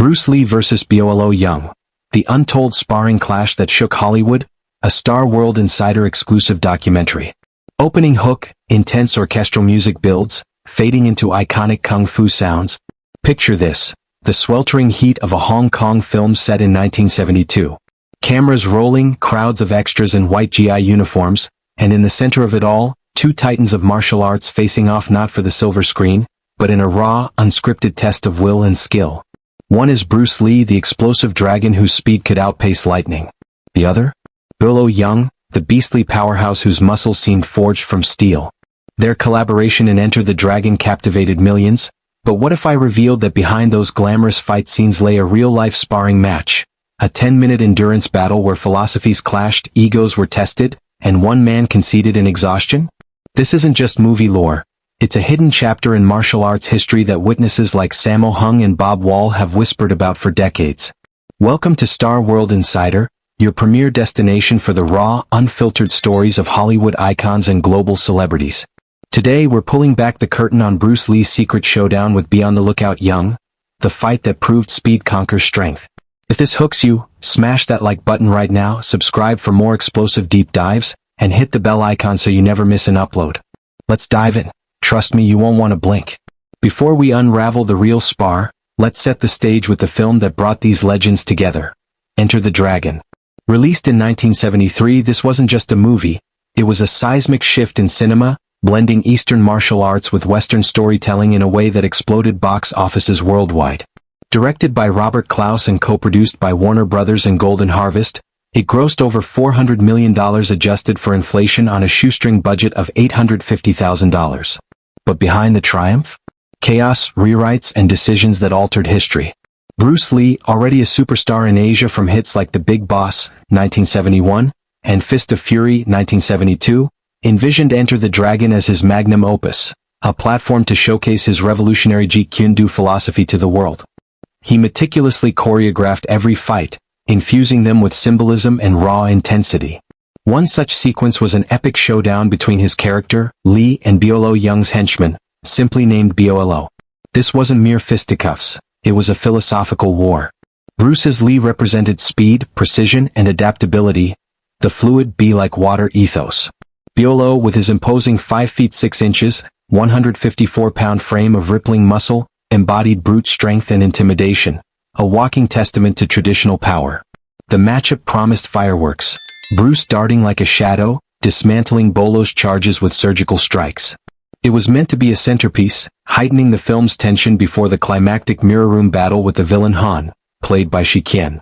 Bruce Lee vs. Bolo Yeung. The untold sparring clash that shook Hollywood, a Star World Insider exclusive documentary. Opening hook, intense orchestral music builds, fading into iconic kung fu sounds. Picture this, the sweltering heat of a Hong Kong film set in 1972. Cameras rolling, crowds of extras in white GI uniforms, and in the center of it all, two titans of martial arts facing off not for the silver screen, but in a raw, unscripted test of will and skill. One is Bruce Lee, the explosive dragon whose speed could outpace lightning. The other? Bolo Yeung, the beastly powerhouse whose muscles seemed forged from steel. Their collaboration in Enter the Dragon captivated millions, but what if I revealed that behind those glamorous fight scenes lay a real-life sparring match? A 10-minute endurance battle where philosophies clashed, egos were tested, and one man conceded in exhaustion? This isn't just movie lore. It's a hidden chapter in martial arts history that witnesses like Sammo Hung and Bob Wall have whispered about for decades. Welcome to Star World Insider, your premier destination for the raw, unfiltered stories of Hollywood icons and global celebrities. Today we're pulling back the curtain on Bruce Lee's secret showdown with Be on the Lookout Yeung, the fight that proved speed conquers strength. If this hooks you, smash that like button right now, subscribe for more explosive deep dives, and hit the bell icon so you never miss an upload. Let's dive in. Trust me, you won't want to blink. Before we unravel the real spar, let's set the stage with the film that brought these legends together. Enter the Dragon. Released in 1973, this wasn't just a movie, it was a seismic shift in cinema, blending Eastern martial arts with Western storytelling in a way that exploded box offices worldwide. Directed by Robert Clouse and co-produced by Warner Brothers and Golden Harvest, it grossed over $400 million adjusted for inflation on a shoestring budget of $850,000. But behind the triumph? Chaos, rewrites, and decisions that altered history. Bruce Lee, already a superstar in Asia from hits like The Big Boss, 1971, and Fist of Fury, 1972, envisioned Enter the Dragon as his magnum opus, a platform to showcase his revolutionary Jeet Kune Do philosophy to the world. He meticulously choreographed every fight, infusing them with symbolism and raw intensity. One such sequence was an epic showdown between his character, Lee, and Bolo Yeung's henchman, simply named Bolo. This wasn't mere fisticuffs, it was a philosophical war. Bruce's Lee represented speed, precision, and adaptability, the fluid be-like-water ethos. Bolo, with his imposing 5 feet 6 inches, 154-pound frame of rippling muscle, embodied brute strength and intimidation, a walking testament to traditional power. The matchup promised fireworks, Bruce darting like a shadow, dismantling Bolo's charges with surgical strikes. It was meant to be a centerpiece, heightening the film's tension before the climactic mirror room battle with the villain Han, played by Shi Qian.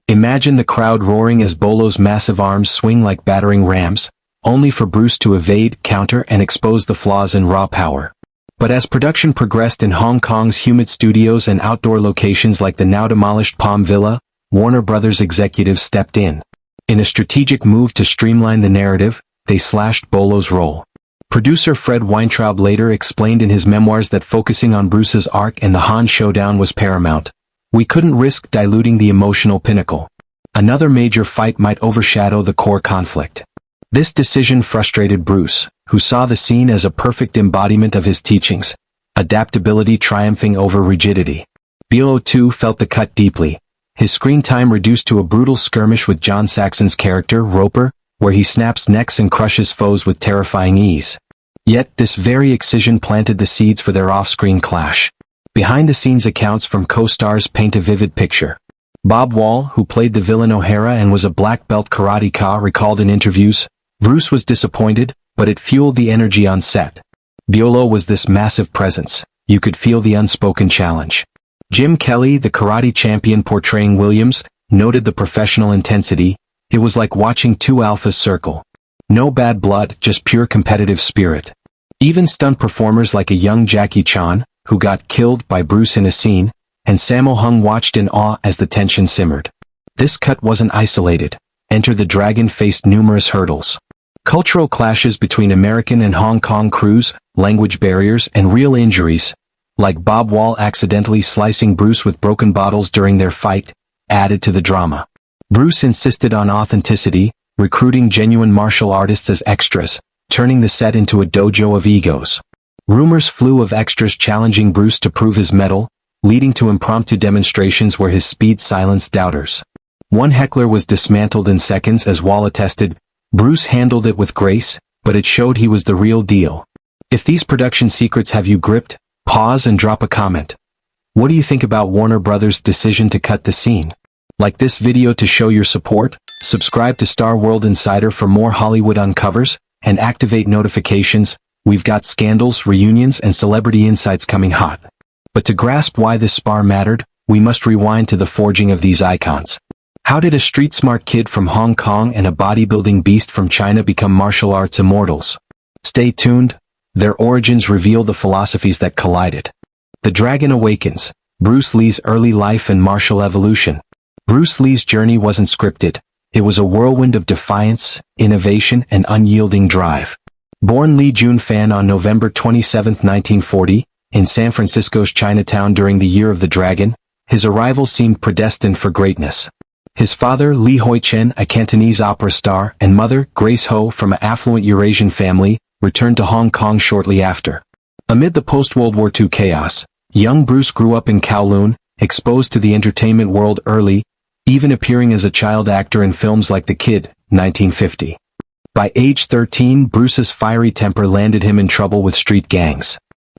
Imagine the crowd roaring as Bolo's massive arms swing like battering rams, only for Bruce to evade, counter, and expose the flaws in raw power. But as production progressed in Hong Kong's humid studios and outdoor locations like the now-demolished Palm Villa, Warner Brothers executives stepped in. In a strategic move to streamline the narrative, they slashed Bolo's role. Producer Fred Weintraub later explained in his memoirs that focusing on Bruce's arc and the Han showdown was paramount. We couldn't risk diluting the emotional pinnacle. Another major fight might overshadow the core conflict. This decision frustrated Bruce, who saw the scene as a perfect embodiment of his teachings, adaptability triumphing over rigidity. Bolo too felt the cut deeply, his screen time reduced to a brutal skirmish with John Saxon's character, Roper, where he snaps necks and crushes foes with terrifying ease. Yet this very excision planted the seeds for their off-screen clash. Behind-the-scenes accounts from co-stars paint a vivid picture. Bob Wall, who played the villain O'Hara and was a black belt karateka, recalled in interviews, Bruce was disappointed, but it fueled the energy on set. Bolo was this massive presence. You could feel the unspoken challenge. Jim Kelly, the karate champion portraying Williams, noted the professional intensity. It was like watching two alphas circle. No bad blood, just pure competitive spirit. Even stunt performers like a young Jackie Chan, who got killed by Bruce in a scene, and Sammo Hung watched in awe as the tension simmered. This cut wasn't isolated. Enter the Dragon faced numerous hurdles. Cultural clashes between American and Hong Kong crews, language barriers, and real injuries, like Bob Wall accidentally slicing Bruce with broken bottles during their fight, added to the drama. Bruce insisted on authenticity, recruiting genuine martial artists as extras, turning the set into a dojo of egos. Rumors flew of extras challenging Bruce to prove his mettle, leading to impromptu demonstrations where his speed silenced doubters. One heckler was dismantled in seconds. As Wall attested, Bruce handled it with grace, but it showed he was the real deal. If these production secrets have you gripped, pause and drop a comment. What do you think about Warner Brothers' decision to cut the scene? Like this video to show your support, subscribe to Star World Insider for more Hollywood uncovers, and activate notifications. We've got scandals, reunions, and celebrity insights coming hot. But to grasp why this spar mattered, we must rewind to the forging of these icons. How did a street-smart kid from Hong Kong and a bodybuilding beast from China become martial arts immortals? Stay tuned. Their origins reveal the philosophies that collided. The Dragon Awakens, Bruce Lee's early life and martial evolution. Bruce Lee's journey wasn't scripted. It was a whirlwind of defiance, innovation, and unyielding drive. Born Lee Jun-fan on November 27, 1940, in San Francisco's Chinatown during the Year of the Dragon, his arrival seemed predestined for greatness. His father, Lee Hoi-chen, a Cantonese opera star, and mother, Grace Ho, from an affluent Eurasian family, returned to Hong Kong shortly after. Amid the post-World War II chaos, young Bruce grew up in Kowloon, exposed to the entertainment world early, even appearing as a child actor in films like The Kid, 1950. By age 13, Bruce's fiery temper landed him in trouble with street gangs.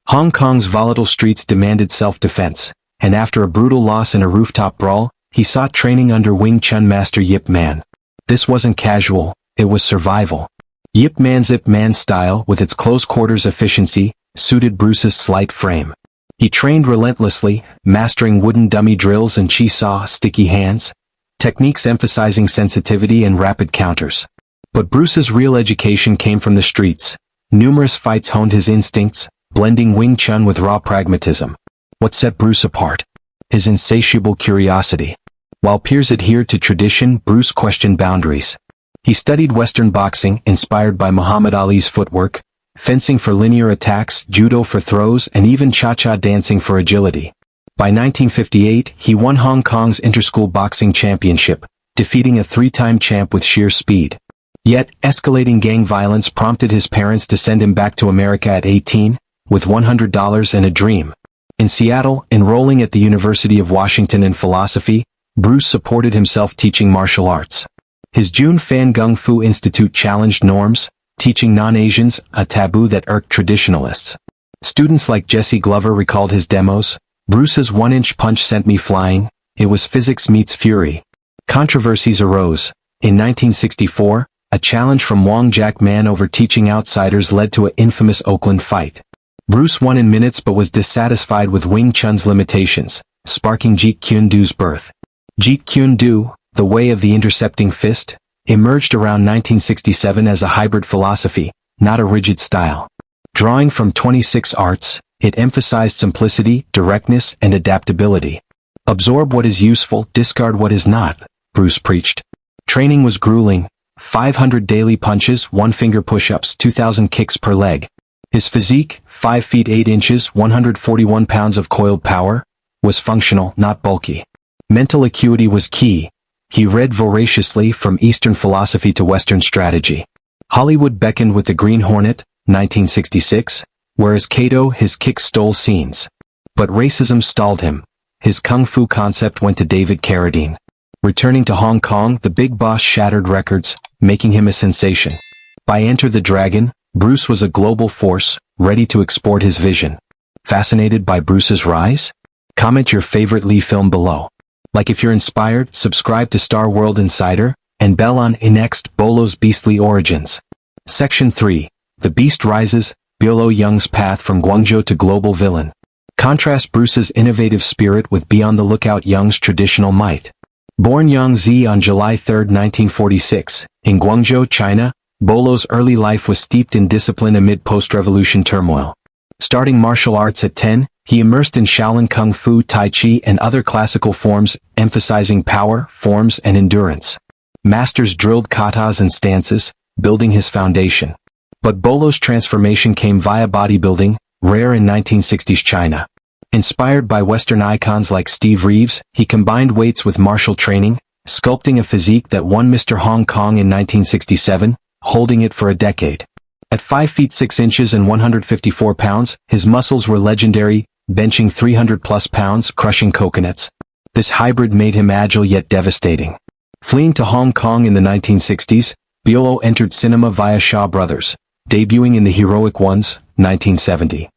Hong Kong's volatile streets demanded self-defense, and after a brutal loss in a rooftop brawl, he sought training under Wing Chun master Yip Man. This wasn't casual, it was survival. Yip Man's Ip Man style, with its close-quarters efficiency, suited Bruce's slight frame. He trained relentlessly, mastering wooden dummy drills and chi saw sticky hands, techniques emphasizing sensitivity and rapid counters. But Bruce's real education came from the streets. Numerous fights honed his instincts, blending Wing Chun with raw pragmatism. What set Bruce apart? His insatiable curiosity. While peers adhered to tradition, Bruce questioned boundaries. He studied Western boxing, inspired by Muhammad Ali's footwork, fencing for linear attacks, judo for throws, and even cha-cha dancing for agility. By 1958, he won Hong Kong's Interschool Boxing Championship, defeating a three-time champ with sheer speed. Yet, escalating gang violence prompted his parents to send him back to America at 18, with $100 and a dream. In Seattle, enrolling at the University of Washington in philosophy, Bruce supported himself teaching martial arts. His Jun-fan Gung Fu Institute challenged norms, teaching non-Asians, a taboo that irked traditionalists. Students like Jesse Glover recalled his demos. Bruce's one-inch punch sent me flying. It was physics meets fury. Controversies arose. In 1964, a challenge from Wong Jack Man over teaching outsiders led to an infamous Oakland fight. Bruce won in minutes but was dissatisfied with Wing Chun's limitations, sparking Jeet Kune Do's birth. Jeet Kune Do, the way of the intercepting fist, emerged around 1967 as a hybrid philosophy, not a rigid style. Drawing from 26 arts, it emphasized simplicity, directness, and adaptability. Absorb what is useful, discard what is not, Bruce preached. Training was grueling. 500 daily punches, 1-finger push-ups, 2,000 kicks per leg. His physique, 5 feet 8 inches, 141 pounds of coiled power, was functional, not bulky. Mental acuity was key. He read voraciously from Eastern philosophy to Western strategy. Hollywood beckoned with The Green Hornet, 1966, whereas Kato, his kicks stole scenes. But racism stalled him. His kung fu concept went to David Carradine. Returning to Hong Kong, the big boss shattered records, making him a sensation. By Enter the Dragon, Bruce was a global force, ready to export his vision. Fascinated by Bruce's rise? Comment your favorite Lee film below. Like if you're inspired, subscribe to Star World Insider, and bell on next Bolo's Beastly Origins. Section 3. The Beast Rises, Bolo Yeung's path from Guangzhou to global villain. Contrast Bruce's innovative spirit with Beyond the Lookout Yeung's traditional might. Born Yang Zi on July 3, 1946, in Guangzhou, China, Bolo's early life was steeped in discipline amid post-revolution turmoil. Starting martial arts at 10, he immersed in Shaolin Kung Fu, Tai Chi, and other classical forms, emphasizing power, forms, and endurance. Masters drilled katas and stances, building his foundation. But Bolo's transformation came via bodybuilding, rare in 1960s China. Inspired by Western icons like Steve Reeves, he combined weights with martial training, sculpting a physique that won Mr. Hong Kong in 1967, holding it for a decade. At 5 feet 6 inches and 154 pounds, his muscles were legendary. benching 300 plus pounds, crushing coconuts. This hybrid made him agile yet devastating. Fleeing to Hong Kong in the 1960s, Bolo entered cinema via Shaw Brothers, debuting in The Heroic Ones, 1970.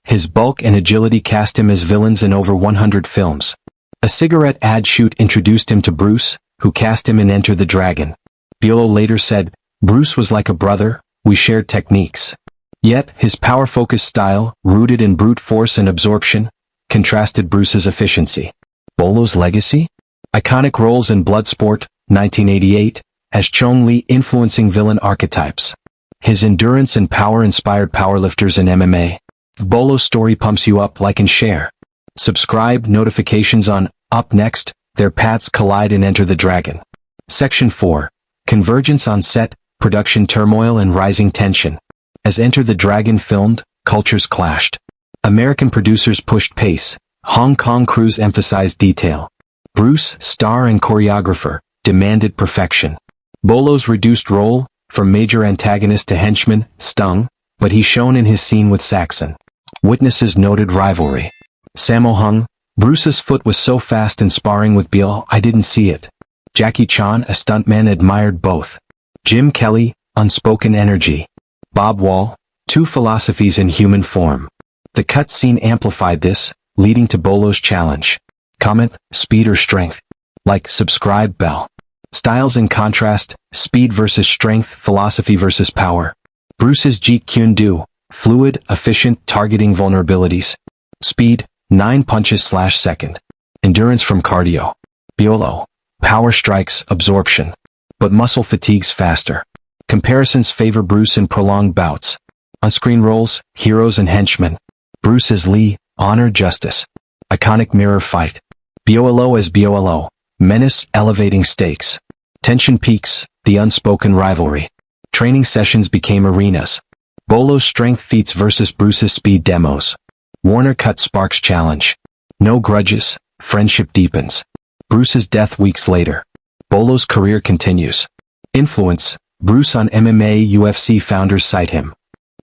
His bulk and agility cast him as villains in over 100 films. A cigarette ad shoot introduced him to Bruce, who cast him in Enter the Dragon. Bolo later said, "Bruce was like a brother, we shared techniques." Yet, his power-focused style, rooted in brute force and absorption, contrasted Bruce's efficiency. Bolo's legacy? Iconic roles in Bloodsport, 1988, as Chong Li influencing villain archetypes. His endurance and power inspired powerlifters in MMA. If Bolo's story pumps you up, like and share. Subscribe, notifications on. Up next, their paths collide in Enter the Dragon. Section 4. Convergence on set, production turmoil and rising tension. As Enter the Dragon filmed, cultures clashed. American producers pushed pace. Hong Kong crews emphasized detail. Bruce, star and choreographer, demanded perfection. Bolo's reduced role, from major antagonist to henchman, stung, but he shone in his scene with Saxon. Witnesses noted rivalry. Sammo Hung, "Bruce's foot was so fast in sparring with Bolo, I didn't see it." Jackie Chan, a stuntman, admired both. Jim Kelly, unspoken energy. Bob Wall, two philosophies in human form. The cut scene amplified this, leading to Bolo's challenge. Comment, speed or strength? Like, subscribe, bell. Styles in contrast, speed versus strength, philosophy versus power. Bruce's Jeet Kune Do, fluid, efficient, targeting vulnerabilities. Speed, 9 punches/second. Endurance from cardio. Bolo, power strikes, absorption. But muscle fatigues faster. Comparisons favor Bruce in prolonged bouts. On-screen roles, heroes and henchmen. Bruce as Lee, honor, justice. Iconic mirror fight. Bolo as Bolo, menace, elevating stakes. Tension peaks, the unspoken rivalry. Training sessions became arenas. Bolo's strength feats versus Bruce's speed demos. Warner Cut sparks challenge. No grudges, friendship deepens. Bruce's death weeks later. Bolo's career continues. Influence, Bruce on MMA, UFC founders cite him.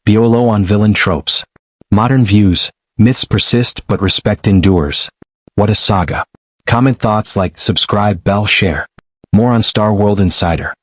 Bolo on villain tropes. Modern views, myths persist but respect endures. What a saga. Comment thoughts, like, subscribe, bell, share. More on Star World Insider.